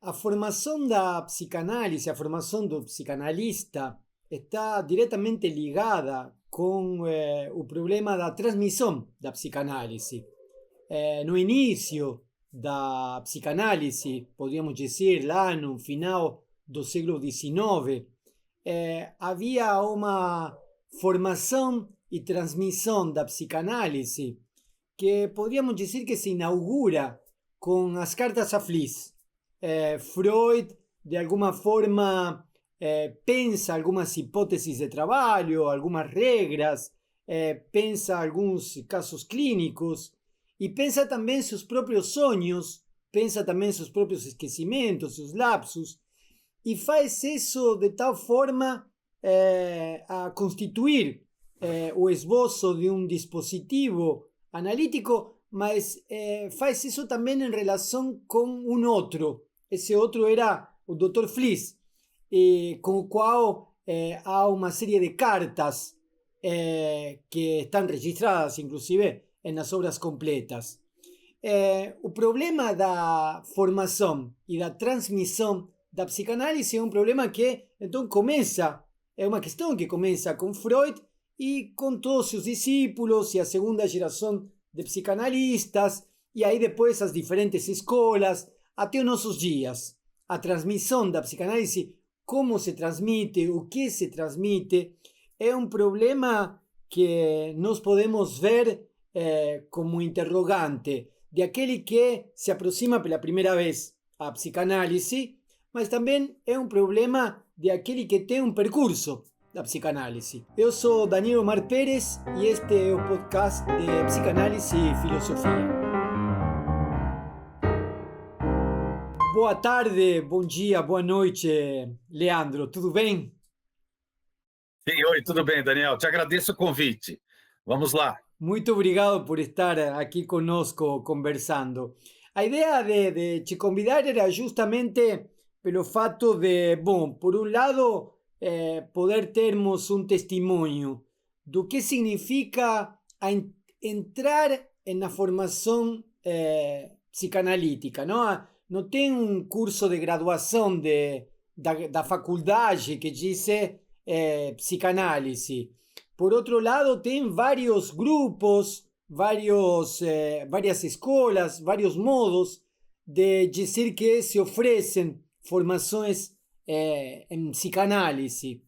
A formação da psicanálise, a formação do psicanalista está diretamente ligada com o problema da transmissão da psicanálise. No início da psicanálise, podríamos dizer lá no final do século XIX, havia uma formação e transmissão da psicanálise que podríamos dizer que se inaugura com as cartas a Fliss. Freud, de alguma forma, pensa algumas hipóteses de trabalho, algumas regras, pensa alguns casos clínicos e pensa também seus próprios sonhos, pensa também seus próprios esquecimentos, seus lapsos, e faz isso de tal forma a constituir o esboço de um dispositivo analítico, mas faz isso também em relação com um outro. Esse outro era o Dr. Fliss, com o qual há uma série de cartas que estão registradas, inclusive, nas obras completas. O problema da formação e da transmissão da psicanálise é um problema que, então, é uma questão que começa com Freud e com todos seus discípulos e a segunda geração de psicanalistas, e aí depois as diferentes escolas, até os nossos dias. A transmissão da psicanálise, como se transmite, o que se transmite, é um problema que nós podemos ver como interrogante de aquele que se aproxima pela primeira vez à psicanálise, mas também é um problema de aquele que tem um percurso da psicanálise. Eu sou Daniel Omar Pérez e este é o podcast de Psicanálise e Filosofia. Boa tarde, bom dia, boa noite, Leandro. Tudo bem? Sim, oi, tudo bem, Daniel? Te agradeço o convite. Vamos lá. Muito obrigado por estar aqui conosco conversando. A ideia de te convidar era justamente pelo fato de, bom, por um lado, poder termos um testemunho do que significa entrar na formação psicanalítica, não? Não tem um curso de graduação da faculdade que diz psicanálise. Por outro lado, tem vários grupos, várias escolas, vários modos de dizer que se oferecem formações em psicanálise.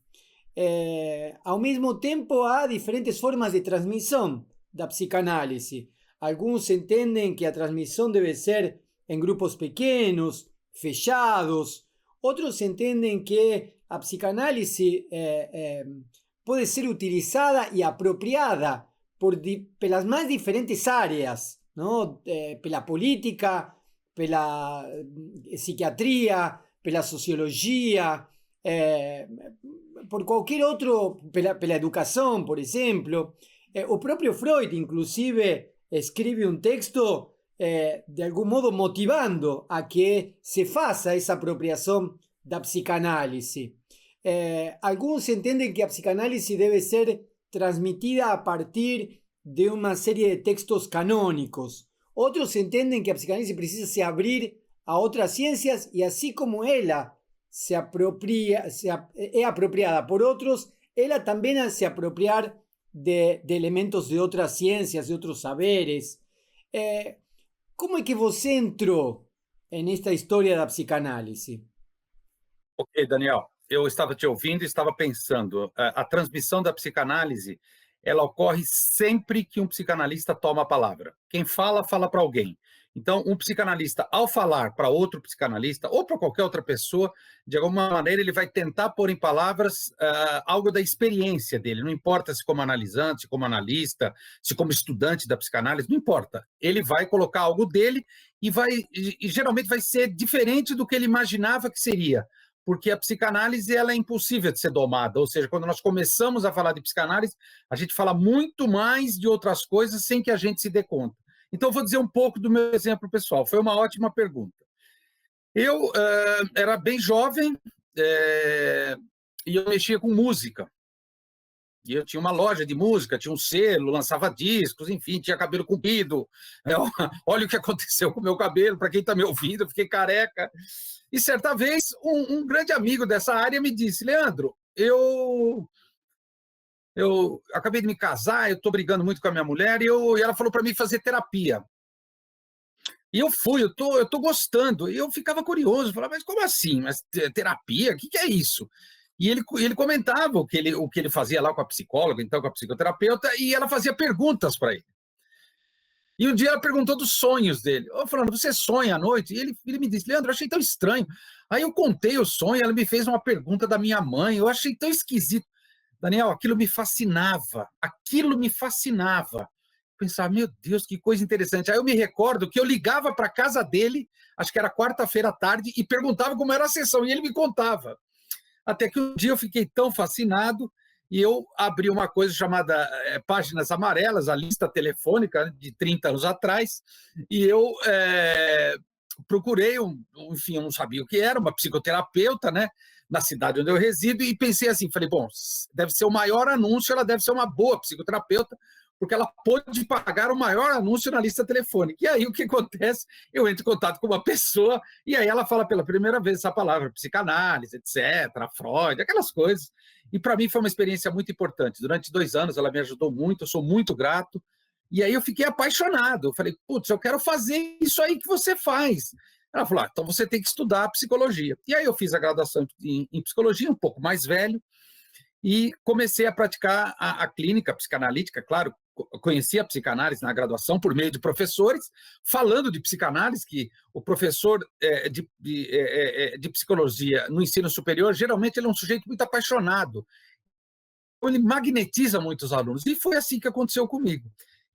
Ao mesmo tempo, há diferentes formas de transmissão da psicanálise. Alguns entendem que a transmissão deve ser em grupos pequenos, fechados. Outros entendem que a psicanálise pode ser utilizada e apropriada pelas mais diferentes áreas, não? Pela política, pela psiquiatria, pela sociologia, por qualquer outro, pela educação, por exemplo. O próprio Freud, inclusive, escreve um texto de algum modo motivando a que se faça essa apropriação da psicanálise. Alguns entendem que a psicanálise deve ser transmitida a partir de uma série de textos canônicos. Outros entendem que a psicanálise precisa se abrir a outras ciências e, assim como ela é apropriada por outros, ela também a se apropriar de elementos de outras ciências, de outros saberes. Como é que você entrou nesta história da psicanálise? Ok, Daniel, eu estava te ouvindo e estava pensando, a transmissão da psicanálise, ela ocorre sempre que um psicanalista toma a palavra. Quem fala, fala para alguém. Então, um psicanalista, ao falar para outro psicanalista ou para qualquer outra pessoa, de alguma maneira ele vai tentar pôr em palavras algo da experiência dele. Não importa se como analisante, se como analista, se como estudante da psicanálise, não importa. Ele vai colocar algo dele e geralmente vai ser diferente do que ele imaginava que seria, porque a psicanálise ela é impossível de ser domada, ou seja, quando nós começamos a falar de psicanálise, a gente fala muito mais de outras coisas sem que a gente se dê conta. Então, eu vou dizer um pouco do meu exemplo pessoal. Foi uma ótima pergunta. Eu era bem jovem e eu mexia com música. E eu tinha uma loja de música, tinha um selo, lançava discos, enfim, tinha cabelo comprido. Olha o que aconteceu com o meu cabelo, para quem está me ouvindo, eu fiquei careca. E certa vez, um grande amigo dessa área me disse: Leandro, eu acabei de me casar, eu estou brigando muito com a minha mulher, e ela falou para mim fazer terapia. E eu fui, eu tô gostando. E eu ficava curioso, falava, mas como assim? Mas terapia? O que é isso? E ele comentava o que ele fazia lá com a psicóloga, então com a psicoterapeuta, e ela fazia perguntas para ele. E um dia ela perguntou dos sonhos dele. Eu falando, você sonha à noite? E ele me disse, Leandro, eu achei tão estranho. Aí eu contei o sonho, ela me fez uma pergunta da minha mãe, eu achei tão esquisito. Daniel, aquilo me fascinava, aquilo me fascinava. Pensava, meu Deus, que coisa interessante. Aí eu me recordo que eu ligava para a casa dele, acho que era quarta-feira à tarde, e perguntava como era a sessão, e ele me contava. Até que um dia eu fiquei tão fascinado, e eu abri uma coisa chamada Páginas Amarelas, a lista telefônica de 30 anos atrás, e eu procurei, enfim, eu não sabia o que era, uma psicoterapeuta, né, na cidade onde eu resido, e pensei assim, falei, bom, deve ser o maior anúncio, ela deve ser uma boa psicoterapeuta, porque ela pôde pagar o maior anúncio na lista telefônica. E aí o que acontece? Eu entro em contato com uma pessoa e aí ela fala pela primeira vez essa palavra, psicanálise, etc., Freud, aquelas coisas. E para mim foi uma experiência muito importante. Durante 2 anos ela me ajudou muito, eu sou muito grato. E aí eu fiquei apaixonado. Eu falei, putz, eu quero fazer isso aí que você faz. Ela falou, então você tem que estudar psicologia. E aí eu fiz a graduação em psicologia, um pouco mais velho, e comecei a praticar a clínica psicanalítica, claro, conheci a psicanálise na graduação por meio de professores, falando de psicanálise, que o professor de psicologia no ensino superior, geralmente ele é um sujeito muito apaixonado, ele magnetiza muitos alunos, e foi assim que aconteceu comigo.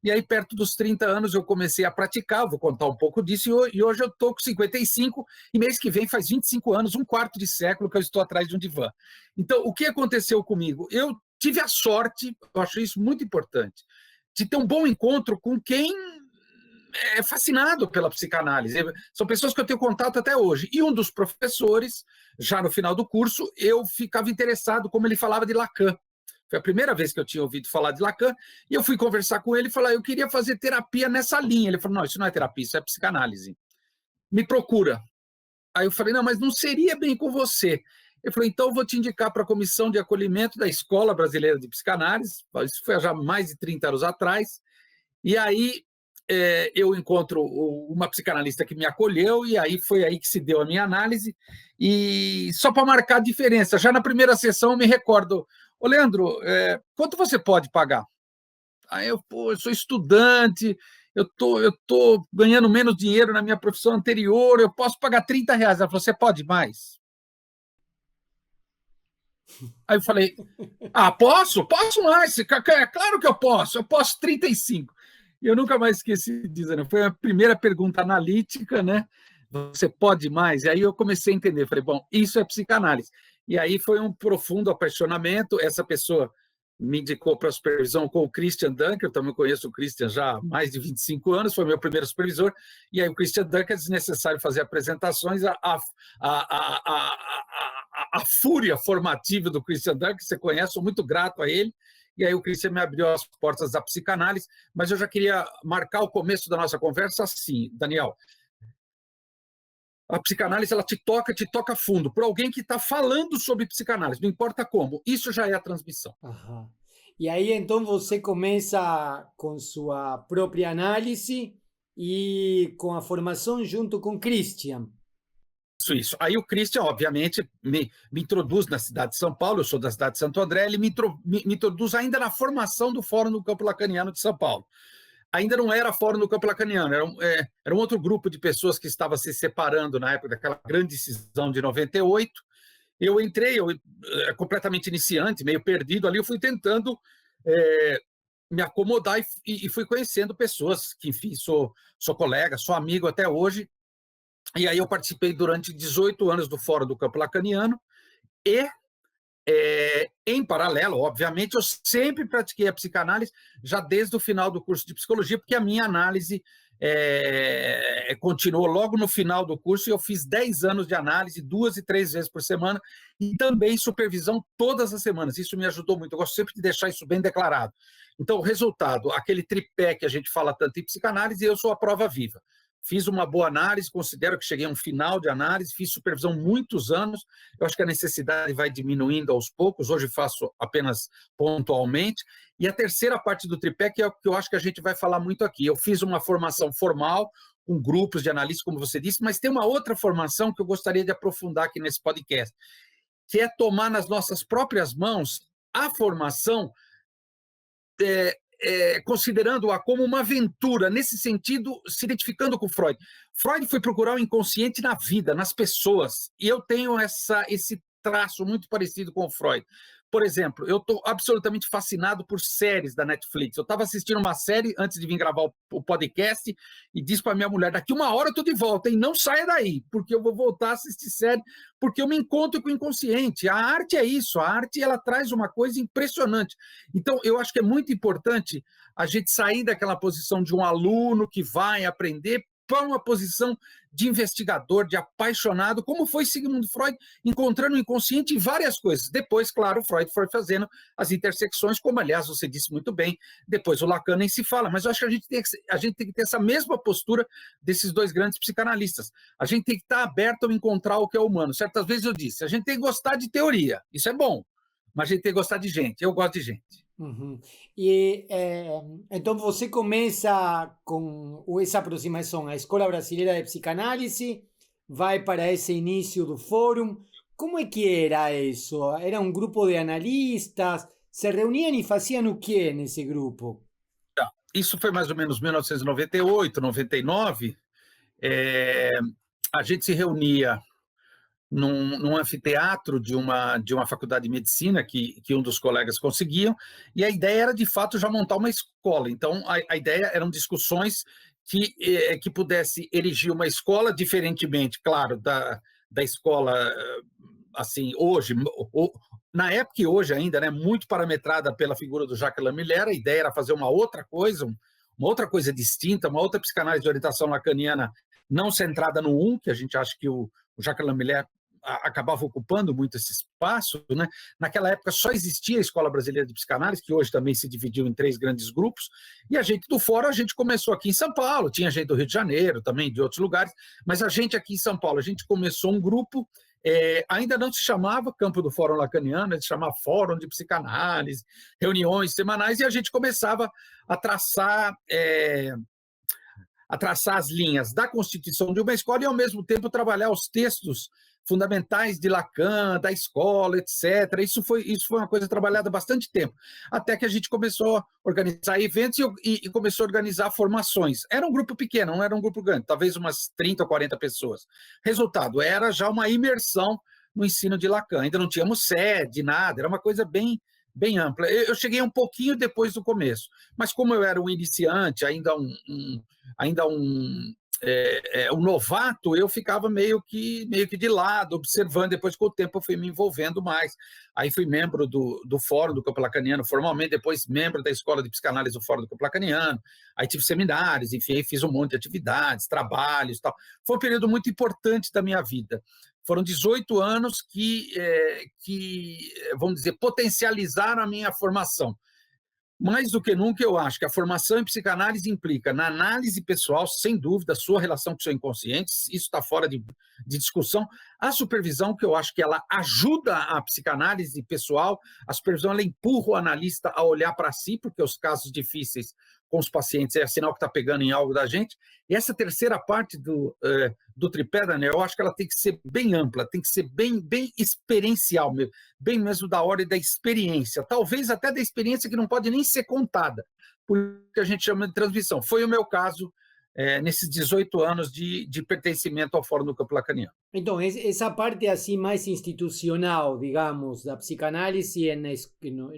E aí, perto dos 30 anos, eu comecei a praticar, vou contar um pouco disso, e hoje eu estou com 55, e mês que vem faz 25 anos, um quarto de século que eu estou atrás de um divã. Então, o que aconteceu comigo? Eu tive a sorte, eu acho isso muito importante, de ter um bom encontro com quem é fascinado pela psicanálise. São pessoas que eu tenho contato até hoje. E um dos professores, já no final do curso, eu ficava interessado como ele falava de Lacan. Foi a primeira vez que eu tinha ouvido falar de Lacan, e eu fui conversar com ele e falar, eu queria fazer terapia nessa linha. Ele falou, não, isso não é terapia, isso é psicanálise. Me procura. Aí eu falei, não, mas não seria bem com você. Ele falou, então eu vou te indicar para a comissão de acolhimento da Escola Brasileira de Psicanálise, isso foi já mais de 30 anos atrás, e aí eu encontro uma psicanalista que me acolheu, e aí foi aí que se deu a minha análise, e só para marcar a diferença, já na primeira sessão eu me recordo, ô Leandro, quanto você pode pagar? Aí eu sou estudante, eu tô ganhando menos dinheiro na minha profissão anterior, eu posso pagar R$ 30. Ela falou, você pode mais? Aí eu falei, posso mais, claro que eu posso 35. E eu nunca mais esqueci disso, né? Foi a primeira pergunta analítica, né? Você pode mais? E aí eu comecei a entender, falei, bom, isso é psicanálise. E aí foi um profundo apaixonamento, essa pessoa me indicou para a supervisão com o Christian Dunker, eu também conheço o Christian já há mais de 25 anos, foi meu primeiro supervisor, e aí o Christian Dunker é desnecessário fazer apresentações, a fúria formativa do Christian Dunker, você conhece, sou muito grato a ele, e aí o Christian me abriu as portas da psicanálise, mas eu já queria marcar o começo da nossa conversa assim, Daniel. A psicanálise ela te toca fundo, por alguém que está falando sobre psicanálise, não importa como, isso já é a transmissão. Aham. E aí então você começa com sua própria análise e com a formação junto com Christian. Isso. Aí o Christian, obviamente, me introduz na cidade de São Paulo, eu sou da cidade de Santo André, ele me introduz ainda na formação do Fórum do Campo Lacaniano de São Paulo. Ainda não era Fórum do Campo Lacaniano, era um outro grupo de pessoas que estava se separando na época daquela grande cisão de 98. Eu entrei, completamente iniciante, meio perdido ali, eu fui tentando me acomodar e fui conhecendo pessoas que, enfim, sou colega, sou amigo até hoje. E aí eu participei durante 18 anos do Fórum do Campo Lacaniano e, em paralelo, obviamente, eu sempre pratiquei a psicanálise já desde o final do curso de psicologia, porque a minha análise continuou logo no final do curso e eu fiz 10 anos de análise, 2 e 3 vezes por semana, e também supervisão todas as semanas. Isso me ajudou muito, eu gosto sempre de deixar isso bem declarado. Então, o resultado, aquele tripé que a gente fala tanto em psicanálise, eu sou a prova viva. Fiz uma boa análise, considero que cheguei a um final de análise, fiz supervisão muitos anos, eu acho que a necessidade vai diminuindo aos poucos, hoje faço apenas pontualmente, e a terceira parte do tripé, que é o que eu acho que a gente vai falar muito aqui, eu fiz uma formação formal, com grupos de analistas, como você disse, mas tem uma outra formação que eu gostaria de aprofundar aqui nesse podcast, que é tomar nas nossas próprias mãos a formação considerando-a como uma aventura, nesse sentido, se identificando com Freud. Freud foi procurar o inconsciente na vida, nas pessoas, e eu tenho esse traço muito parecido com o Freud. Por exemplo, eu estou absolutamente fascinado por séries da Netflix. Eu estava assistindo uma série antes de vir gravar o podcast e disse para minha mulher, daqui 1 hora eu estou de volta, e não saia daí, porque eu vou voltar a assistir série, porque eu me encontro com o inconsciente. A arte é isso, a arte ela traz uma coisa impressionante. Então, eu acho que é muito importante a gente sair daquela posição de um aluno que vai aprender para uma posição de investigador, de apaixonado, como foi Sigmund Freud, encontrando o inconsciente em várias coisas. Depois, claro, Freud foi fazendo as intersecções, como, aliás, você disse muito bem, depois o Lacan nem se fala, mas eu acho que a gente tem que ter essa mesma postura desses dois grandes psicanalistas. A gente tem que estar aberto a encontrar o que é humano. Certas vezes eu disse, a gente tem que gostar de teoria, isso é bom, mas a gente tem que gostar de gente, eu gosto de gente. Uhum. E então você começa com essa aproximação à Escola Brasileira de Psicanálise, vai para esse início do fórum. Como é que era isso? Era um grupo de analistas? Se reuniam e faziam o que nesse grupo? Isso foi mais ou menos 1998, 99. A gente se reunia num anfiteatro de uma faculdade de medicina que um dos colegas conseguiam, e a ideia era, de fato, já montar uma escola. Então, a ideia eram discussões que pudesse erigir uma escola, diferentemente, claro, da escola, assim, hoje, na época e hoje ainda, né, muito parametrada pela figura do Jacques Lamillère. A ideia era fazer uma outra coisa distinta, uma outra psicanálise de orientação lacaniana, não centrada no que a gente acha que o Jacques Lamillère acabava ocupando muito esse espaço, né? Naquela época só existia a Escola Brasileira de Psicanálise, que hoje também se dividiu em 3 grandes grupos, e a gente do fórum, a gente começou aqui em São Paulo, tinha gente do Rio de Janeiro, também de outros lugares, mas a gente aqui em São Paulo, a gente começou um grupo, ainda não se chamava Campo do Fórum Lacaniano, se chamava Fórum de Psicanálise, reuniões semanais, e a gente começava a traçar as linhas da constituição de uma escola e, ao mesmo tempo, trabalhar os textos fundamentais de Lacan, da escola, etc. Isso foi uma coisa trabalhada há bastante tempo, até que a gente começou a organizar eventos e começou a organizar formações. Era um grupo pequeno, não era um grupo grande, talvez umas 30 ou 40 pessoas. Resultado, era já uma imersão no ensino de Lacan. Ainda não tínhamos sede, nada, era uma coisa bem ampla. Eu cheguei um pouquinho depois do começo, mas como eu era um iniciante, ainda um novato, eu ficava meio que de lado, observando. Depois, com o tempo, eu fui me envolvendo mais. Aí fui membro do Fórum do Campo Lacaniano, formalmente, depois membro da Escola de Psicanálise do Fórum do Campo Lacaniano. Aí tive seminários, enfim, aí fiz um monte de atividades, trabalhos e tal. Foi um período muito importante da minha vida. Foram 18 anos que, vamos dizer, potencializaram a minha formação. Mais do que nunca, eu acho que a formação em psicanálise implica, na análise pessoal, sem dúvida, a sua relação com o seu inconsciente, isso está fora de discussão. A supervisão, que eu acho que ela ajuda a psicanálise pessoal, a supervisão ela empurra o analista a olhar para si, porque os casos difíceis com os pacientes é sinal que está pegando em algo da gente. E essa terceira parte do tripé, Daniel, eu acho que ela tem que ser bem ampla, tem que ser bem experiencial mesmo, bem mesmo da ordem da experiência, talvez até da experiência que não pode nem ser contada, porque a gente chama de transmissão. Foi o meu caso nesses 18 anos de pertencimento ao Fórum do Campo Lacaniano. Então, essa parte assim mais institucional, digamos, da psicanálise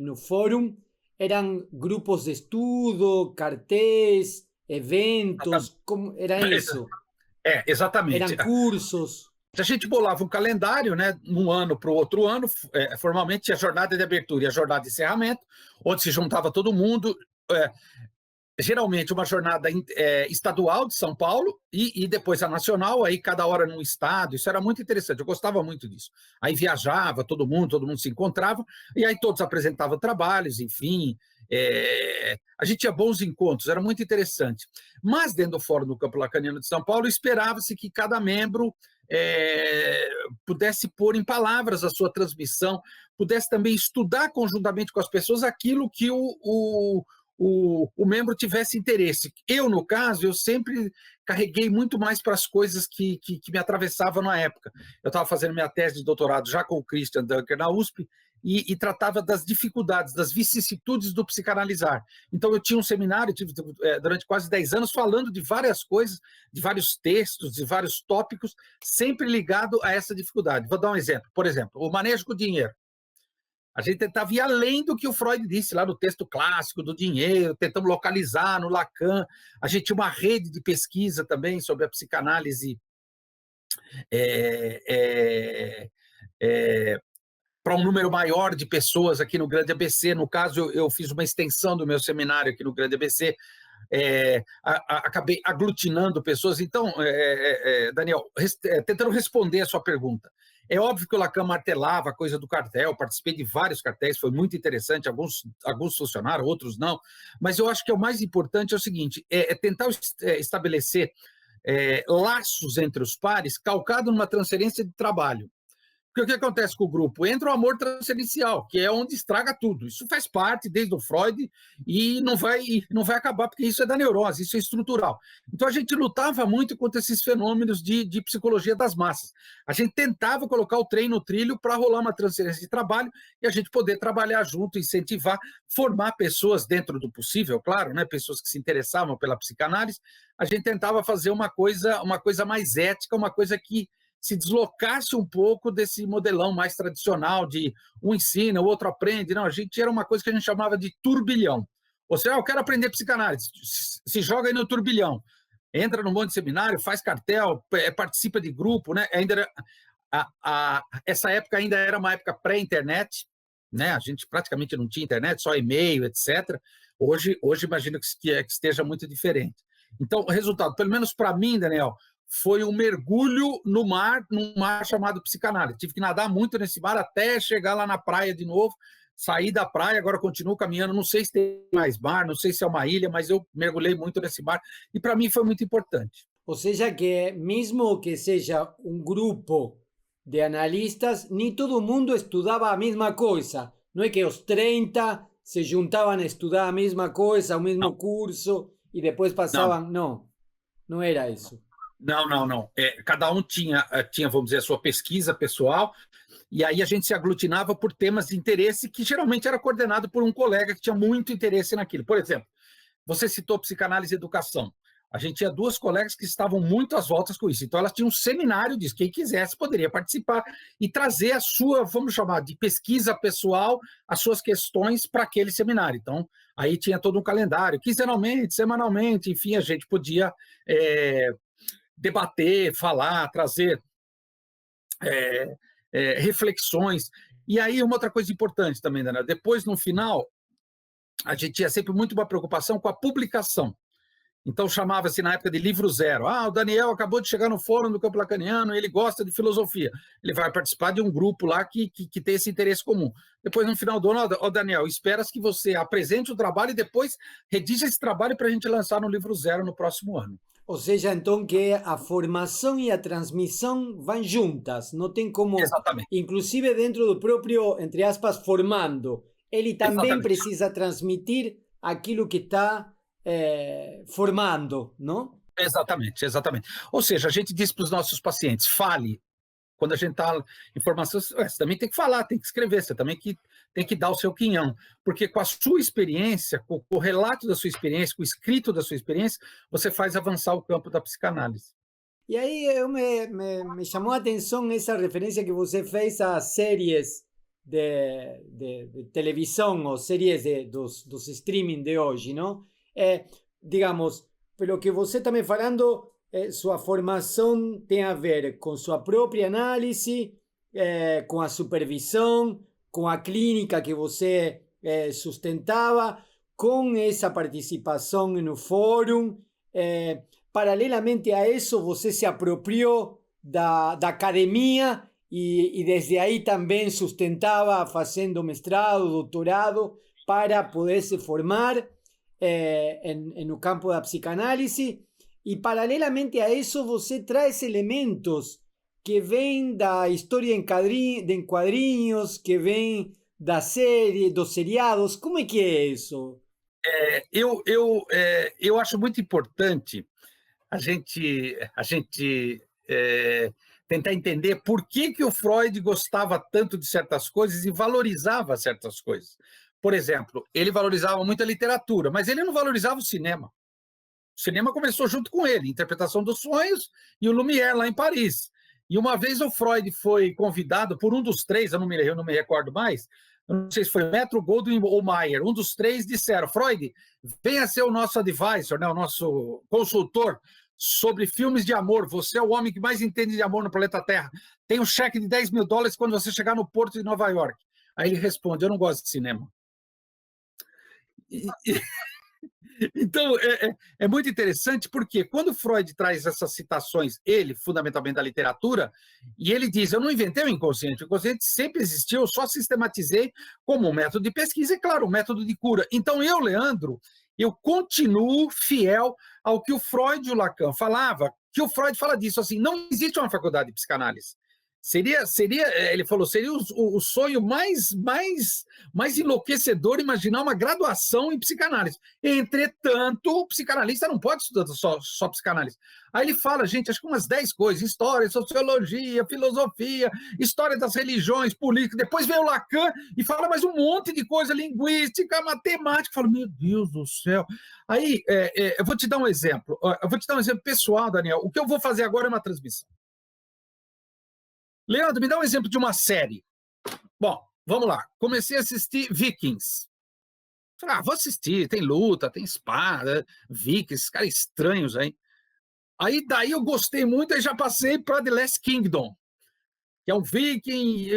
no fórum, eram grupos de estudo, cartéis, eventos, como era isso? Exatamente. Eram cursos. A gente bolava um calendário, né, um ano para o outro ano, formalmente tinha a jornada de abertura e a jornada de encerramento, onde se juntava todo mundo. geralmente uma jornada estadual de São Paulo e depois a nacional, aí cada hora num estado. Isso era muito interessante, eu gostava muito disso. Aí viajava, todo mundo se encontrava, e aí todos apresentavam trabalhos, enfim. A gente tinha bons encontros, era muito interessante. Mas dentro do Fórum do Campo Lacaniano de São Paulo, esperava-se que cada membro pudesse pôr em palavras a sua transmissão, pudesse também estudar conjuntamente com as pessoas aquilo que o membro tivesse interesse. Eu, no caso, eu sempre carreguei muito mais para as coisas que me atravessavam na época. Eu estava fazendo minha tese de doutorado já com o Christian Dunker na USP e tratava das dificuldades, das vicissitudes do psicanalizar. Então, eu tinha um seminário, tive durante quase 10 anos, falando de várias coisas, de vários textos, de vários tópicos, sempre ligado a essa dificuldade. Vou dar um exemplo. Por exemplo, o manejo com o dinheiro. A gente tentava ir além do que o Freud disse lá no texto clássico do dinheiro, tentamos localizar no Lacan. A gente tinha uma rede de pesquisa também sobre a psicanálise para um número maior de pessoas aqui no Grande ABC. No caso, eu fiz uma extensão do meu seminário aqui no Grande ABC, acabei aglutinando pessoas. Então, Daniel, tentando responder a sua pergunta, é óbvio que o Lacan martelava a coisa do cartel, participei de vários cartéis, foi muito interessante, alguns funcionaram, outros não, mas eu acho que o mais importante é o seguinte, tentar estabelecer laços entre os pares calcado numa transferência de trabalho. Porque o que acontece com o grupo? Entra o amor transferencial, que é onde estraga tudo. Isso faz parte desde o Freud e não vai acabar, porque isso é da neurose, isso é estrutural. Então, a gente lutava muito contra esses fenômenos de psicologia das massas. A gente tentava colocar o trem no trilho para rolar uma transferência de trabalho e a gente poder trabalhar junto, incentivar, formar pessoas dentro do possível, claro, né? Pessoas que se interessavam pela psicanálise. A gente tentava fazer uma coisa mais ética, uma coisa que se deslocasse um pouco desse modelão mais tradicional de um ensina, o outro aprende. Não, a gente era uma coisa que a gente chamava de turbilhão. Ou seja, eu quero aprender psicanálise, se joga aí no turbilhão. Entra num monte de seminário, faz cartel, participa de grupo, né? Ainda essa época ainda era uma época pré-internet, né? A gente praticamente não tinha internet, só e-mail, etc. Hoje imagino que esteja muito diferente. Então, o resultado, pelo menos para mim, Daniel, foi um mergulho num mar chamado psicanálise. Tive que nadar muito nesse mar até chegar lá na praia de novo, sair da praia, agora continuo caminhando, não sei se tem mais mar, não sei se é uma ilha, mas eu mergulhei muito nesse mar e para mim foi muito importante. Ou seja que mesmo que seja um grupo de analistas, nem todo mundo estudava a mesma coisa. Não é que os 30 se juntavam a estudar a mesma coisa, o mesmo curso e depois passavam... Não era isso. Não. Cada um tinha, vamos dizer, a sua pesquisa pessoal, e aí a gente se aglutinava por temas de interesse que geralmente era coordenado por um colega que tinha muito interesse naquilo. Por exemplo, você citou psicanálise e educação. A gente tinha duas colegas que estavam muito às voltas com isso. Então, elas tinham um seminário disso. Quem quisesse poderia participar e trazer a sua, vamos chamar de pesquisa pessoal, as suas questões para aquele seminário. Então, aí tinha todo um calendário, quinzenalmente, semanalmente, enfim, a gente podia debater, falar, trazer reflexões. E aí, uma outra coisa importante também, Daniel, depois, no final, a gente tinha sempre muito uma preocupação com a publicação. Então, chamava-se na época de livro zero. O Daniel acabou de chegar no Fórum do Campo Lacaniano, ele gosta de filosofia. Ele vai participar de um grupo lá que tem esse interesse comum. Depois, no final do ano, Daniel, espera que você apresente o trabalho e depois redija esse trabalho para a gente lançar no livro zero no próximo ano. Ou seja, então que a formação e a transmissão vão juntas, não tem como... Exatamente. Inclusive dentro do próprio, entre aspas, formando, ele também precisa transmitir aquilo que está formando, não? Exatamente. Ou seja, a gente diz para os nossos pacientes, fale. Quando a gente está em formação, você também tem que falar, tem que escrever, você também tem que dar o seu quinhão. Porque com a sua experiência, com o relato da sua experiência, com o escrito da sua experiência, você faz avançar o campo da psicanálise. E aí me chamou a atenção essa referência que você fez às séries de televisão ou séries dos streaming de hoje, não? Digamos, pelo que você está me falando, sua formação tem a ver com sua própria análise, com a supervisão, com a clínica que você sustentava, com essa participação no fórum, paralelamente a isso, você se apropriou da academia e desde aí também sustentava fazendo mestrado, doutorado, para poder se formar no campo da psicanálise. E paralelamente a isso, você traz elementos que vêm da história em quadrinhos, que vêm da série, dos seriados. Como é que é isso? Eu acho muito importante a gente tentar entender por que o Freud gostava tanto de certas coisas e valorizava certas coisas. Por exemplo, ele valorizava muito a literatura, mas ele não valorizava o cinema. O cinema começou junto com ele, Interpretação dos Sonhos e o Lumière, lá em Paris. E uma vez o Freud foi convidado por um dos três, eu não me recordo mais, eu não sei se foi Metro, Goldwyn ou Mayer, um dos três disseram: Freud, venha ser o nosso advisor, né, o nosso consultor sobre filmes de amor, você é o homem que mais entende de amor no planeta Terra, tem um cheque de $10 mil quando você chegar no porto de Nova York. Aí ele responde: eu não gosto de cinema. Então, é muito interessante porque quando Freud traz essas citações, ele, fundamentalmente da literatura, e ele diz: eu não inventei o inconsciente sempre existiu, eu só sistematizei como um método de pesquisa e, claro, um método de cura. Então, eu, Leandro, eu continuo fiel ao que o Freud e o Lacan falava, que o Freud fala disso, assim, não existe uma faculdade de psicanálise. Ele falou, seria o sonho mais enlouquecedor imaginar uma graduação em psicanálise. Entretanto, o psicanalista não pode estudar só psicanálise. Aí ele fala, gente, acho que umas 10 coisas: história, sociologia, filosofia, história das religiões, política. Depois vem o Lacan e fala mais um monte de coisa, linguística, matemática. Eu falo, meu Deus do céu. Aí, eu vou te dar um exemplo. Eu vou te dar um exemplo pessoal, Daniel. O que eu vou fazer agora é uma transmissão. Leandro, me dá um exemplo de uma série. Bom, vamos lá. Comecei a assistir Vikings. Vou assistir, tem luta, tem espada, Vikings, caras estranhos aí. Aí daí eu gostei muito e já passei para The Last Kingdom, que é um viking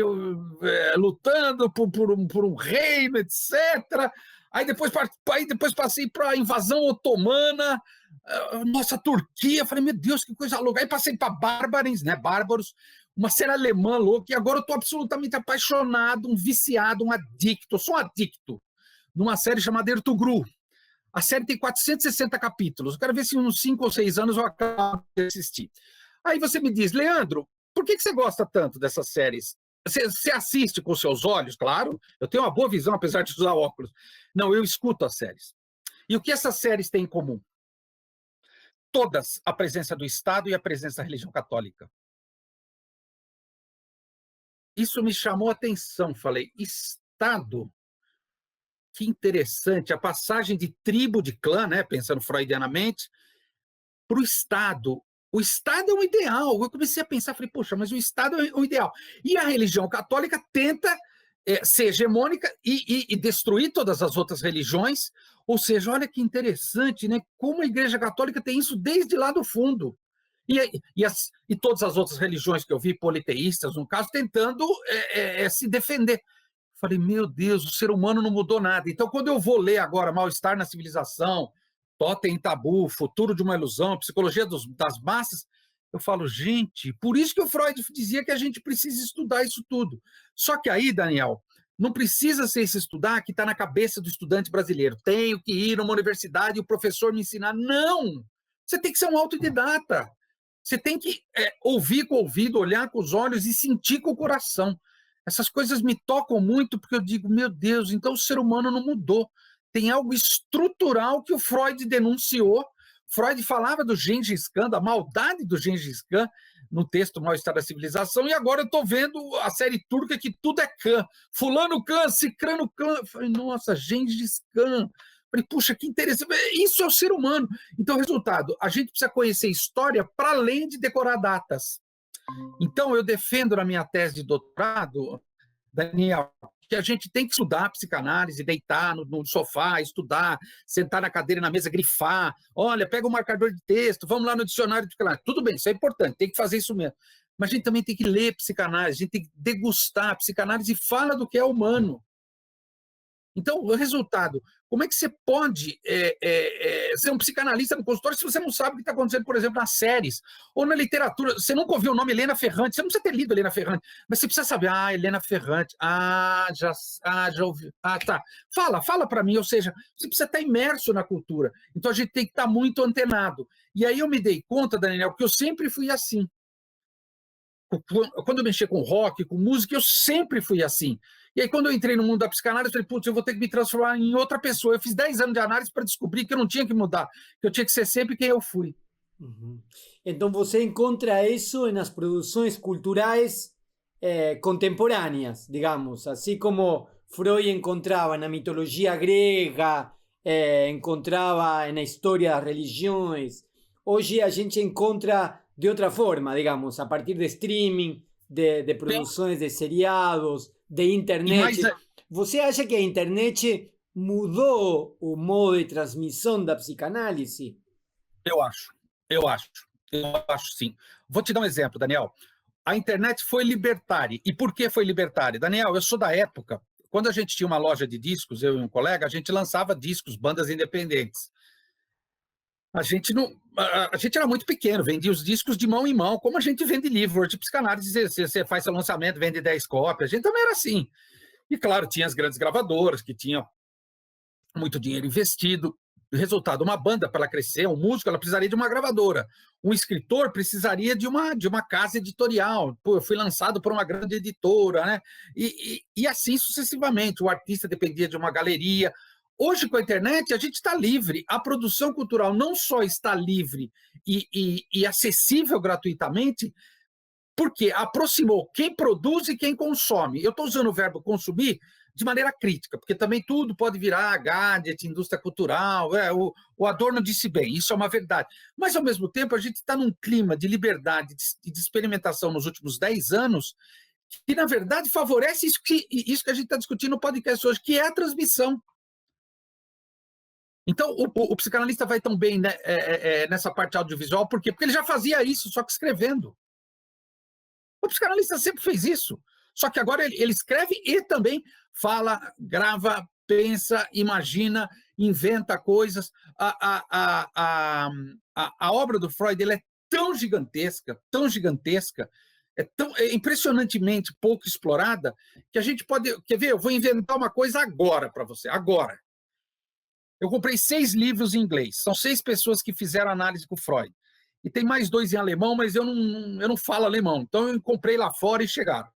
lutando por um reino, etc. Aí depois passei para a invasão otomana, nossa, Turquia. Falei, meu Deus, que coisa louca. Aí passei para Bárbaros, né? Bárbaros, uma série alemã louca, e agora eu estou absolutamente apaixonado, um viciado, um adicto. Eu sou um adicto numa série chamada Ertugrul. A série tem 460 capítulos. Eu quero ver se em uns 5 ou 6 anos eu acabo de assistir. Aí você me diz, Leandro, por que você gosta tanto dessas séries? Você assiste com seus olhos, claro. Eu tenho uma boa visão, apesar de usar óculos. Não, eu escuto as séries. E o que essas séries têm em comum? Todas a presença do Estado e a presença da religião católica. Isso me chamou a atenção. Falei, Estado? Que interessante. A passagem de tribo, de clã, né, pensando freudianamente, para o Estado. O Estado é um ideal. Eu comecei a pensar, falei, poxa, mas o Estado é um ideal. E a religião católica tenta ser hegemônica e destruir todas as outras religiões. Ou seja, olha que interessante, né? Como a Igreja Católica tem isso desde lá do fundo. E todas as outras religiões que eu vi, politeístas, no caso, tentando se defender. Falei, meu Deus, o ser humano não mudou nada. Então, quando eu vou ler agora Mal-Estar na Civilização, Totem e Tabu, Futuro de uma Ilusão, Psicologia das Massas, eu falo, gente, por isso que o Freud dizia que a gente precisa estudar isso tudo. Só que aí, Daniel, não precisa ser esse estudar que está na cabeça do estudante brasileiro. Tenho que ir numa universidade e o professor me ensinar. Não! Você tem que ser um autodidata. Você tem que ouvir com o ouvido, olhar com os olhos e sentir com o coração. Essas coisas me tocam muito porque eu digo, meu Deus, então o ser humano não mudou. Tem algo estrutural que o Freud denunciou. Freud falava do Gengis Khan, da maldade do Gengis Khan, no texto Mal-Estar da Civilização, e agora eu estou vendo a série turca que tudo é Khan. Fulano Khan, Cicrano Khan. Falei, nossa, Gengis Khan. Falei, puxa, que interessante. Isso é o ser humano. Então, resultado, a gente precisa conhecer história para além de decorar datas. Então, eu defendo na minha tese de doutorado, Daniel, que a gente tem que estudar psicanálise, deitar no sofá, estudar, sentar na cadeira, na mesa, grifar. Olha, pega o marcador de texto, vamos lá no dicionário de psicanálise. Tudo bem, isso é importante, tem que fazer isso mesmo. Mas a gente também tem que ler psicanálise, a gente tem que degustar. A psicanálise fala do que é humano. Então, o resultado, como é que você pode ser um psicanalista no consultório se você não sabe o que está acontecendo, por exemplo, nas séries ou na literatura? Você nunca ouviu o nome Helena Ferrante, você não precisa ter lido Helena Ferrante, mas você precisa saber, Helena Ferrante, já ouvi, tá. Fala para mim, ou seja, você precisa estar imerso na cultura. Então, a gente tem que estar muito antenado. E aí eu me dei conta, Daniel, que eu sempre fui assim. Quando eu mexia com rock, com música, eu sempre fui assim. E aí, quando eu entrei no mundo da psicanálise, eu falei, putz, eu vou ter que me transformar em outra pessoa. Eu fiz 10 anos de análise para descobrir que eu não tinha que mudar, que eu tinha que ser sempre quem eu fui. Uhum. Então você encontra isso nas produções culturais contemporâneas, digamos, assim como Freud encontrava na mitologia grega, encontrava na história das religiões. Hoje a gente encontra de outra forma, digamos, a partir de streaming, de produções de seriados, de E mais, internet. Você acha que a internet mudou o modo de transmissão da psicanálise? eu acho, eu acho, eu acho sim. Vou te dar um exemplo, Daniel. A internet foi libertária. E por que foi libertária? Daniel, eu sou da época, quando a gente tinha uma loja de discos, eu e um colega, a gente lançava discos, bandas independentes. A gente não, a gente era muito pequeno, vendia os discos de mão em mão, como a gente vende livro de psicanálise, você faz seu lançamento, vende 10 cópias, a gente também era assim. E claro, tinha as grandes gravadoras, que tinham muito dinheiro investido. Resultado, uma banda, para ela crescer, um músico, ela precisaria de uma gravadora. Um escritor precisaria de uma casa editorial. Pô, eu fui lançado por uma grande editora, né? E assim sucessivamente. O artista dependia de uma galeria. Hoje, com a internet, a gente está livre. A produção cultural não só está livre e acessível gratuitamente, porque aproximou quem produz e quem consome. Eu estou usando o verbo consumir de maneira crítica, porque também tudo pode virar gadget, indústria cultural, o Adorno disse bem, isso é uma verdade. Mas, ao mesmo tempo, a gente está num clima de liberdade e de experimentação nos últimos 10 anos, que, na verdade, favorece isso que a gente está discutindo no podcast hoje, que é a transmissão. Então, o psicanalista vai tão bem, né, nessa parte audiovisual, por quê? Porque ele já fazia isso, só que escrevendo. O psicanalista sempre fez isso. Só que agora ele escreve e também fala, grava, pensa, imagina, inventa coisas. A obra do Freud ele é tão gigantesca, é impressionantemente pouco explorada, que a gente pode... Quer ver? Eu vou inventar uma coisa agora para você. Agora. Eu comprei 6 livros em inglês. São 6 pessoas que fizeram análise com o Freud. E tem mais 2 em alemão, mas eu não falo alemão. Então, eu comprei lá fora e chegaram.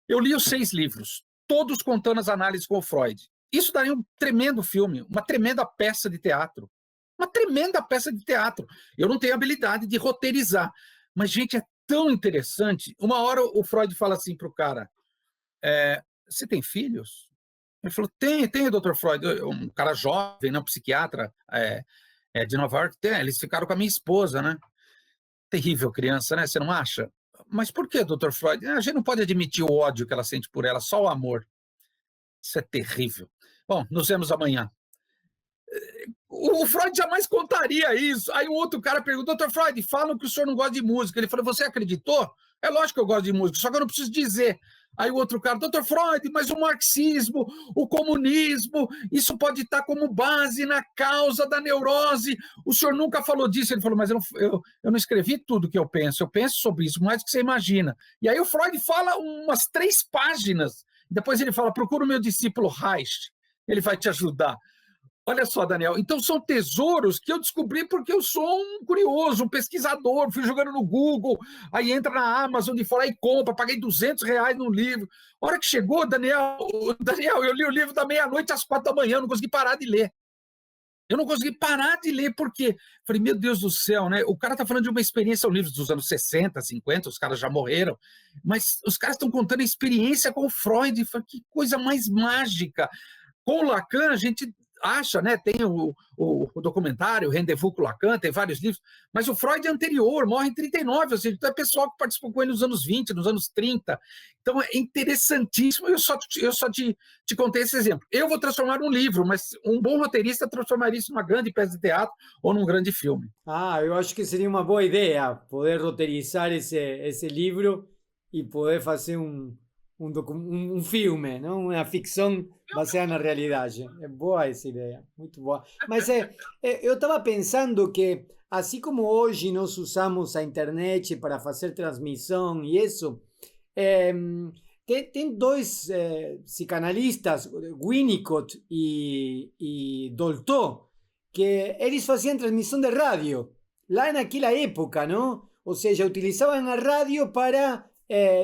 Eu li os 6 livros, todos contando as análises com o Freud. Isso daria um tremendo filme, uma tremenda peça de teatro. Uma tremenda peça de teatro. Eu não tenho habilidade de roteirizar. Mas, gente, é tão interessante. Uma hora o Freud fala assim para o cara, você tem filhos? Ele falou, tem, doutor Freud. Um cara jovem, né, um psiquiatra de Nova York, eles ficaram com a minha esposa, né? Terrível criança, né? Você não acha? Mas por que, doutor Freud? A gente não pode admitir o ódio que ela sente por ela, só o amor. Isso é terrível. Bom, nos vemos amanhã. O Freud jamais contaria isso. Aí o outro cara perguntou, doutor Freud, falam que o senhor não gosta de música. Ele falou, você acreditou? É lógico que eu gosto de música, só que eu não preciso dizer. Aí o outro cara, doutor Freud, mas o marxismo, o comunismo, isso pode estar como base na causa da neurose. O senhor nunca falou disso. Ele falou, mas eu não escrevi tudo que eu penso sobre isso, mais do que você imagina. E aí o Freud fala umas 3 páginas. Depois ele fala, procura o meu discípulo Reich, ele vai te ajudar. Olha só, Daniel, então são tesouros que eu descobri porque eu sou um curioso, um pesquisador, fui jogando no Google, aí entra na Amazon e fala e compra, paguei R$ 200 no livro. A hora que chegou, Daniel, eu li o livro da meia-noite às 4 da manhã, não consegui parar de ler. Eu não consegui parar de ler, porque falei, meu Deus do céu, né? O cara está falando de uma experiência, um livro dos anos 60, 50, os caras já morreram, mas os caras estão contando a experiência com o Freud, falei, que coisa mais mágica. Com o Lacan, a gente acha, né? Tem o documentário, o Rendezvous com Lacan, tem vários livros, mas o Freud é anterior, morre em 39, ou seja, então é pessoal que participou com ele nos anos 20, nos anos 30. Então é interessantíssimo, eu só te contei esse exemplo. Eu vou transformar num livro, mas um bom roteirista transformaria isso numa grande peça de teatro ou num grande filme. Eu acho que seria uma boa ideia poder roteirizar esse livro e poder fazer um um filme, não? Uma ficção baseada na realidade. É boa essa ideia, muito boa. Mas eu estava pensando que, assim como hoje nós usamos a internet para fazer transmissão e isso, é, tem dois psicanalistas, Winnicott e Dolto, que eles faziam transmissão de rádio, lá naquela época, não? Ou seja, utilizavam a rádio para,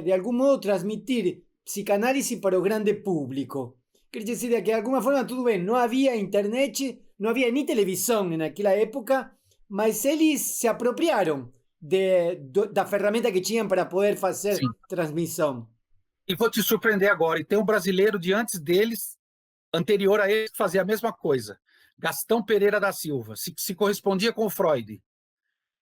de algum modo, transmitir psicanálise para o grande público. Quer dizer que, de alguma forma, tudo bem, não havia internet, não havia nem televisão naquela época, mas eles se apropriaram da ferramenta que tinham para poder fazer Sim. transmissão. E vou te surpreender agora, e tem um brasileiro de antes deles, anterior a eles, que fazia a mesma coisa. Gastão Pereira da Silva, se correspondia com o Freud.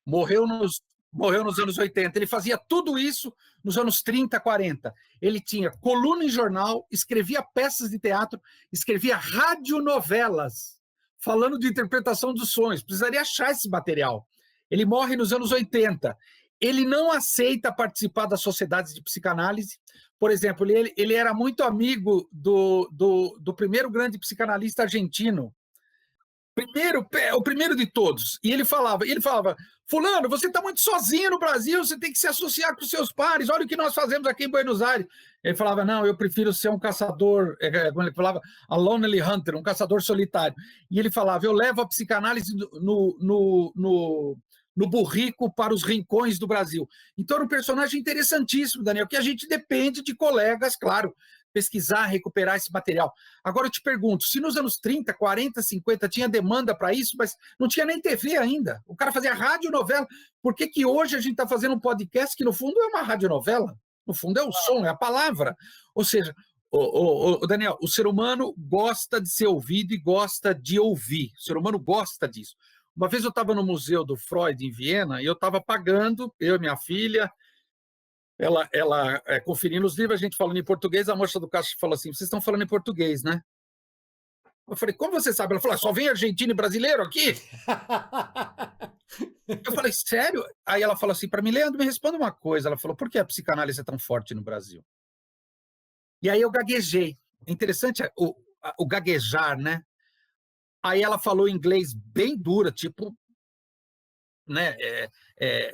Morreu nos anos 80. Ele fazia tudo isso nos anos 30, 40. Ele tinha coluna em jornal, escrevia peças de teatro, escrevia radionovelas, falando de interpretação dos sonhos. Precisaria achar esse material. Ele morre nos anos 80. Ele não aceita participar das sociedades de psicanálise. Por exemplo, ele era muito amigo do primeiro grande psicanalista argentino, o primeiro de todos. E ele falava, fulano, você está muito sozinho no Brasil, você tem que se associar com seus pares, olha o que nós fazemos aqui em Buenos Aires. Ele falava, não, eu prefiro ser um caçador, como ele falava, a lonely hunter, um caçador solitário. E ele falava, eu levo a psicanálise no burrico para os rincões do Brasil. Então, era um personagem interessantíssimo, Daniel, que a gente depende de colegas, claro, pesquisar, recuperar esse material. Agora eu te pergunto, se nos anos 30, 40, 50 tinha demanda para isso, mas não tinha nem TV ainda, o cara fazia radionovela, por que hoje a gente está fazendo um podcast que no fundo é uma radionovela? No fundo é o som, é a palavra. Ou seja, Daniel, o ser humano gosta de ser ouvido e gosta de ouvir. O ser humano gosta disso. Uma vez eu estava no Museu do Freud em Viena e eu estava pagando, eu e minha filha, ela conferindo os livros, a gente falando em português, a moça do caixa falou assim, vocês estão falando em português, né? Eu falei, como você sabe? Ela falou, só vem argentino e brasileiro aqui? Eu falei, sério? Aí ela falou assim para mim, Leandro, me responda uma coisa. Ela falou, por que a psicanálise é tão forte no Brasil? E aí eu gaguejei. Interessante o gaguejar, né? Aí ela falou em inglês bem dura, tipo, né,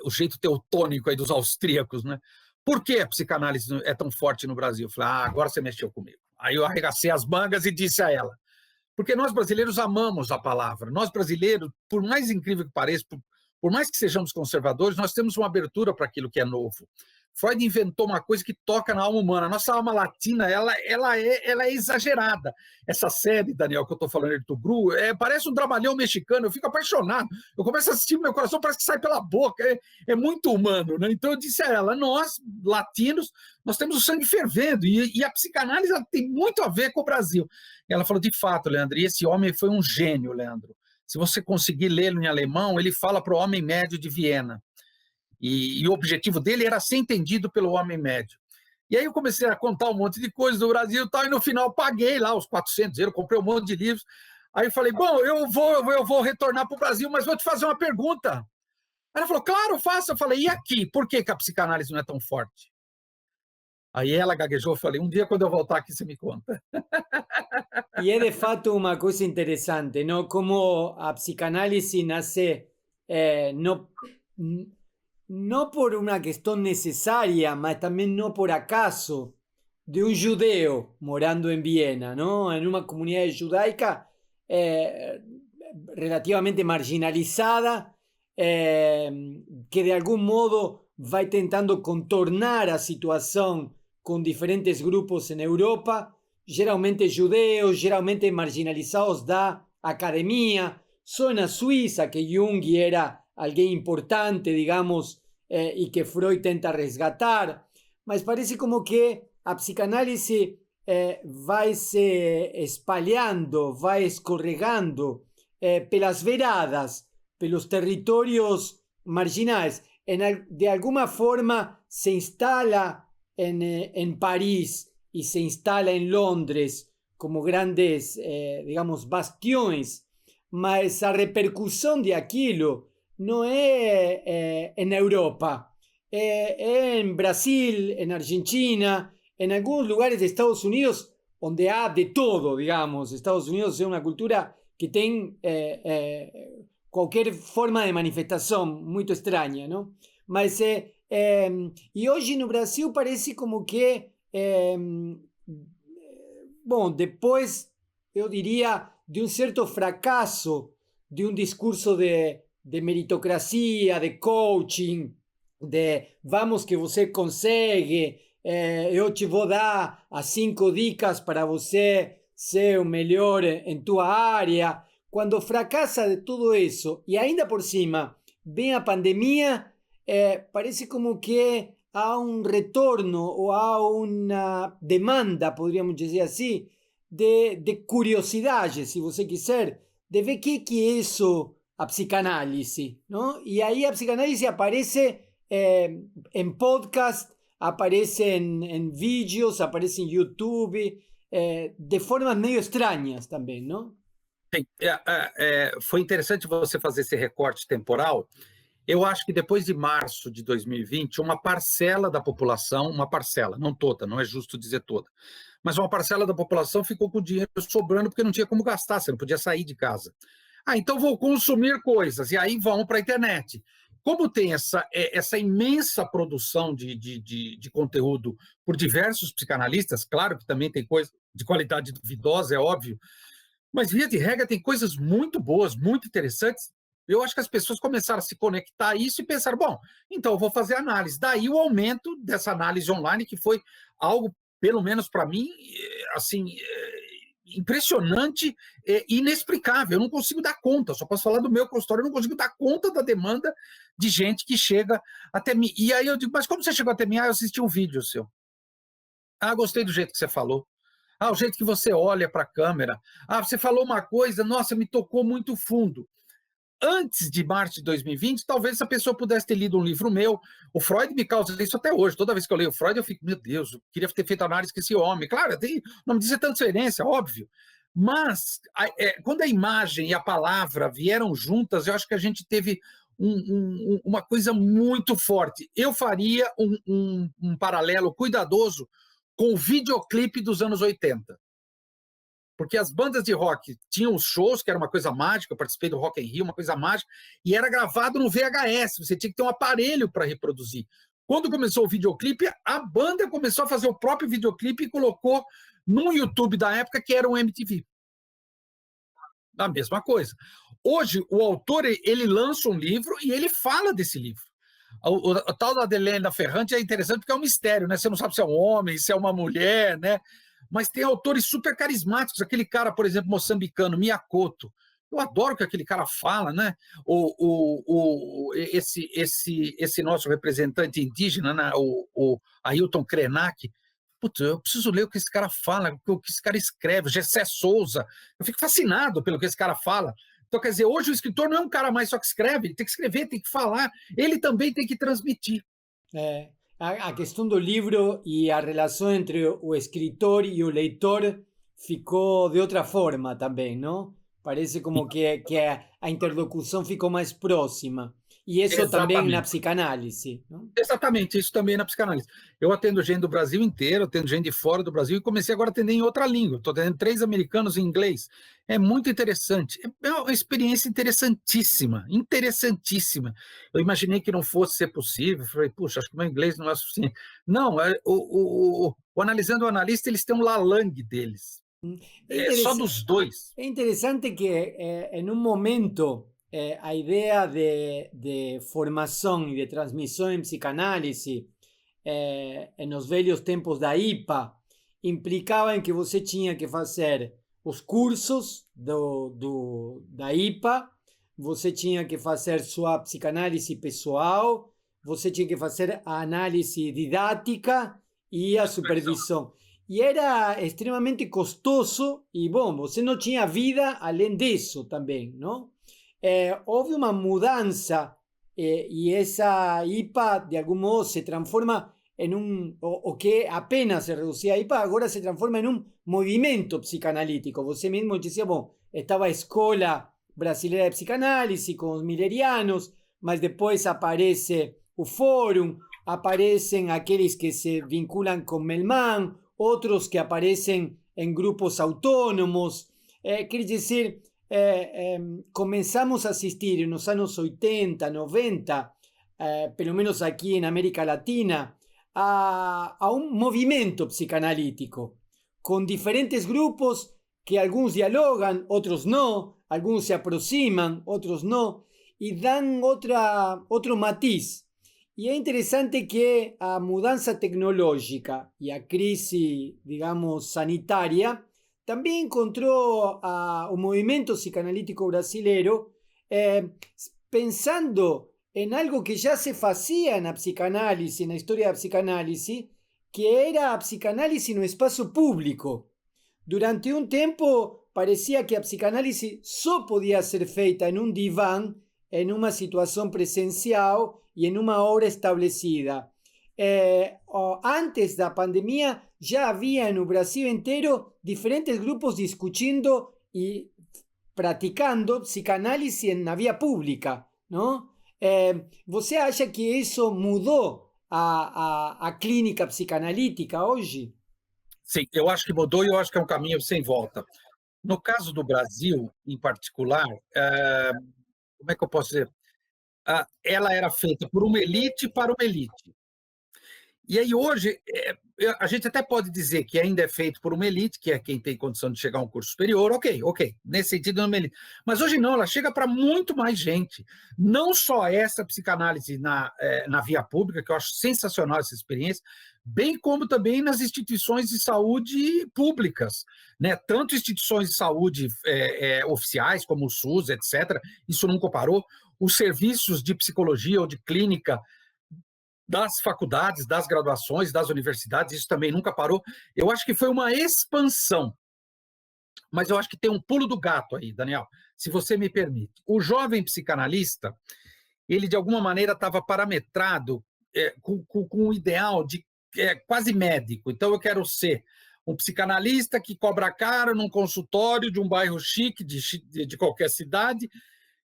o jeito teutônico aí dos austríacos, né? Por que a psicanálise é tão forte no Brasil? Eu falei, agora você mexeu comigo. Aí eu arregacei as mangas e disse a ela, porque nós brasileiros amamos a palavra. Nós brasileiros, por mais incrível que pareça, por mais que sejamos conservadores, nós temos uma abertura para aquilo que é novo. Freud inventou uma coisa que toca na alma humana. A nossa alma latina, ela é exagerada. Essa série, Daniel, que eu estou falando do Gru, parece um dramalhão mexicano, eu fico apaixonado. Eu começo a assistir, meu coração parece que sai pela boca, é muito humano, né? Então eu disse a ela, nós, latinos, nós temos o sangue fervendo, e a psicanálise ela tem muito a ver com o Brasil. E ela falou, de fato, Leandro, e esse homem foi um gênio, Leandro. Se você conseguir lê-lo em alemão, ele fala para o homem médio de Viena. E o objetivo dele era ser entendido pelo homem médio. E aí eu comecei a contar um monte de coisas do Brasil e tal, e no final paguei lá os 400 euros, comprei um monte de livros. Aí eu falei, bom, eu vou retornar para o Brasil, mas vou te fazer uma pergunta. Ela falou, claro, faça. Eu falei, e aqui? Por que a psicanálise não é tão forte? Aí ela gaguejou, eu falei, um dia quando eu voltar aqui você me conta. E é de fato uma coisa interessante, não? Como a psicanálise nasce no por una cuestión necesaria, mas también no por acaso, de un judeo morando en Viena, ¿no? En una comunidad judaica relativamente marginalizada, que de algún modo va intentando contornar a situación con diferentes grupos en Europa, geralmente judeos, geralmente marginalizados da academia. Zona Suiza, que Jung era alguien importante, digamos, y que Freud tenta resgatar, mas parece como que a psicanálise vai se espalhando, vai escorregando pelas veradas, pelos territorios marginais. De alguna forma se instala en París y se instala en Londres como grandes, digamos, bastiones, mas a repercussão de aquilo não é em Europa, é em Brasil, em Argentina, en algunos lugares de Estados Unidos, donde há de todo, digamos. Estados Unidos es una cultura que tem qualquer forma de manifestação muito estranha, não? Mas, e hoje no Brasil parece como que, bom, depois, eu diria, de um certo fracasso de um discurso de meritocracia, de coaching, de vamos que você consegue, eu te vou dar as 5 dicas para você ser o melhor em tua área. Quando fracassa de tudo isso e ainda por cima vem a pandemia, parece como que há um retorno ou há uma demanda, poderíamos dizer assim, de curiosidade, se você quiser, de ver que é isso, a psicanálise, não? E aí a psicanálise aparece em podcast, aparece em vídeos, aparece em YouTube, de formas meio estranhas também, não? Sim, foi interessante você fazer esse recorte temporal. Eu acho que depois de março de 2020, uma parcela da população, uma parcela, não toda, não é justo dizer toda, mas uma parcela da população ficou com o dinheiro sobrando porque não tinha como gastar, você não podia sair de casa. Então vou consumir coisas, e aí vão para a internet. Como tem essa imensa produção de conteúdo por diversos psicanalistas, claro que também tem coisa de qualidade duvidosa, é óbvio, mas via de regra tem coisas muito boas, muito interessantes. Eu acho que as pessoas começaram a se conectar a isso e pensaram, bom, então eu vou fazer análise. Daí o aumento dessa análise online, que foi algo, pelo menos para mim, assim, impressionante, inexplicável. Eu não consigo dar conta, só posso falar do meu consultório, eu não consigo dar conta da demanda de gente que chega até mim. E aí eu digo, mas como você chegou até mim? Ah, eu assisti um vídeo seu. Ah, gostei do jeito que você falou. Ah, o jeito que você olha para a câmera. Ah, você falou uma coisa, nossa, me tocou muito fundo. Antes de março de 2020, talvez essa pessoa pudesse ter lido um livro meu. O Freud me causa isso até hoje. Toda vez que eu leio o Freud, eu fico, meu Deus, eu queria ter feito análise com esse homem. Claro, o nome disso é transferência, óbvio. Mas quando a imagem e a palavra vieram juntas, eu acho que a gente teve uma coisa muito forte. Eu faria um paralelo cuidadoso com o videoclipe dos anos 80. Porque as bandas de rock tinham os shows, que era uma coisa mágica, eu participei do Rock in Rio, uma coisa mágica, e era gravado no VHS, você tinha que ter um aparelho para reproduzir. Quando começou o videoclipe, a banda começou a fazer o próprio videoclipe e colocou no YouTube da época, que era o MTV. A mesma coisa. Hoje, o autor, ele lança um livro e ele fala desse livro. O tal da Adelaide Ferrante é interessante porque é um mistério, né? Você não sabe se é um homem, se é uma mulher, né? Mas tem autores super carismáticos. Aquele cara, por exemplo, moçambicano, Miyakoto. Eu adoro o que aquele cara fala, né? Esse nosso representante indígena, né? O Ailton Krenak. Putz, eu preciso ler o que esse cara fala, o que esse cara escreve, Gessé Souza. Eu fico fascinado pelo que esse cara fala. Então, quer dizer, hoje o escritor não é um cara mais só que escreve, ele tem que escrever, tem que falar, ele também tem que transmitir. A questão do livro e a relação entre o escritor e o leitor ficou de outra forma também, não? Parece como que a interlocução ficou mais próxima. E isso também na psicanálise, não? Exatamente, isso também na psicanálise. Eu atendo gente do Brasil inteiro, atendo gente de fora do Brasil e comecei agora a atender em outra língua. Estou atendendo 3 americanos em inglês. É muito interessante. É uma experiência interessantíssima, interessantíssima. Eu imaginei que não fosse ser possível. Falei, puxa, acho que o meu inglês não é suficiente. Não, o Analisando o Analista, eles têm um lalang deles. É só dos dois. É interessante que em um momento a ideia de formação e de transmissão em psicanálise nos velhos tempos da IPA implicava em que você tinha que fazer os cursos da IPA, você tinha que fazer sua psicanálise pessoal, você tinha que fazer a análise didática e a supervisão. E era extremamente custoso e, bom, você não tinha vida além disso também, não? Houve uma mudança e essa IPA, de algum modo, se transforma em o que apenas se reduzia a IPA, agora se transforma em um movimento psicanalítico. Você mesmo dizia, bom, estava a Escola Brasileira de Psicanálise com os millerianos, mas depois aparece o Fórum, aparecen aquellos que se vinculan con Melman, otros que aparecen en grupos autónomos. Quiere decir, comenzamos a asistir en los años 80, 90, pelo menos aquí en América Latina, a un movimiento psicanalítico, con diferentes grupos que algunos dialogan, otros no, algunos se aproximan, otros no, y dan otro matiz. Y es interesante que a mudanza tecnológica y a crisis, digamos, sanitaria, también encontró a un movimiento psicanalítico brasilero pensando en algo que ya se hacía en la psicanálisis, en la historia de la psicanálisis, que era psicanálisis en un espacio público. Durante un tiempo parecía que la psicanálisis solo podía ser feita en un diván, en una situación presencial y en una hora establecida. Antes de la pandemia ya había en el Brasil entero diferentes grupos discutiendo y practicando psicanálisis en la vía pública, ¿no? ¿Você acha que isso mudou a clínica psicanalítica hoje? Sim, eu acho que mudou e eu acho que é um caminho sem volta. No caso do Brasil, em particular, como é que eu posso dizer? Ela era feita por uma elite para uma elite. E aí hoje, a gente até pode dizer que ainda é feito por uma elite, que é quem tem condição de chegar a um curso superior, ok, nesse sentido é uma elite. Mas hoje não, ela chega para muito mais gente. Não só essa psicanálise na via pública, que eu acho sensacional essa experiência, bem como também nas instituições de saúde públicas, né? Tanto instituições de saúde oficiais, como o SUS, etc., isso nunca parou, os serviços de psicologia ou de clínica das faculdades, das graduações, das universidades, isso também nunca parou. Eu acho que foi uma expansão, mas eu acho que tem um pulo do gato aí, Daniel, se você me permite. O jovem psicanalista, ele de alguma maneira estava parametrado com um ideal de quase médico. Então eu quero ser um psicanalista que cobra caro num consultório de um bairro chique de qualquer cidade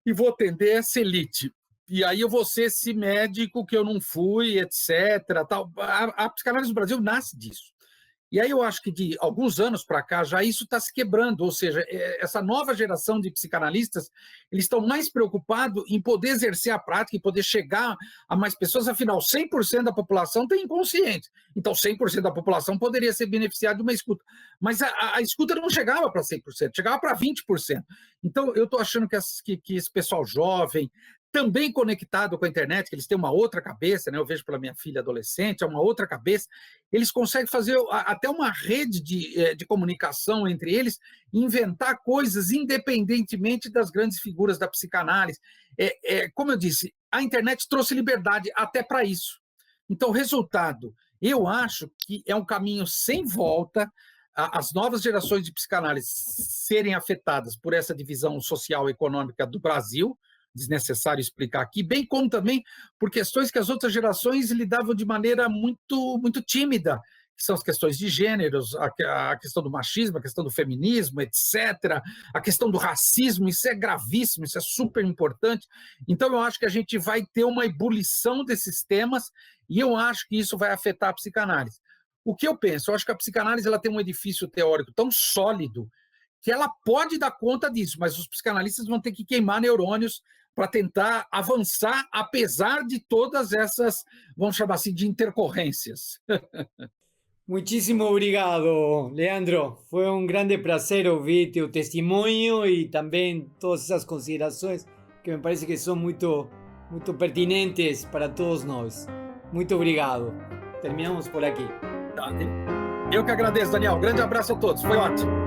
e vou atender essa elite. E aí eu vou ser esse médico que eu não fui, etc. Tal. A psicanálise no Brasil nasce disso. E aí eu acho que de alguns anos para cá já isso está se quebrando, ou seja, essa nova geração de psicanalistas, eles estão mais preocupados em poder exercer a prática e poder chegar a mais pessoas, afinal 100% da população tem inconsciente, então 100% da população poderia ser beneficiada de uma escuta, mas a escuta não chegava para 100%, chegava para 20%. Então eu estou achando que esse pessoal jovem, também conectado com a internet, que eles têm uma outra cabeça, né? Eu vejo pela minha filha adolescente, é uma outra cabeça, eles conseguem fazer até uma rede de comunicação entre eles, inventar coisas independentemente das grandes figuras da psicanálise. Como eu disse, a internet trouxe liberdade até para isso. Então, resultado, eu acho que é um caminho sem volta, as novas gerações de psicanálise serem afetadas por essa divisão social e econômica do Brasil, desnecessário explicar aqui, bem como também por questões que as outras gerações lidavam de maneira muito, muito tímida, que são as questões de gêneros, a questão do machismo, a questão do feminismo, etc., a questão do racismo, isso é gravíssimo, isso é super importante. Então eu acho que a gente vai ter uma ebulição desses temas e eu acho que isso vai afetar a psicanálise. O que eu penso? Eu acho que a psicanálise ela tem um edifício teórico tão sólido que ela pode dar conta disso, mas os psicanalistas vão ter que queimar neurônios para tentar avançar, apesar de todas essas, vamos chamar assim, de intercorrências. Muchísimo obrigado, Leandro. Foi um grande prazer ouvir teu testemunho e também todas essas considerações que me parece que são muito pertinentes para todos nós. Muito obrigado. Terminamos por aqui. Eu que agradeço, Daniel. Grande abraço a todos. Foi ótimo.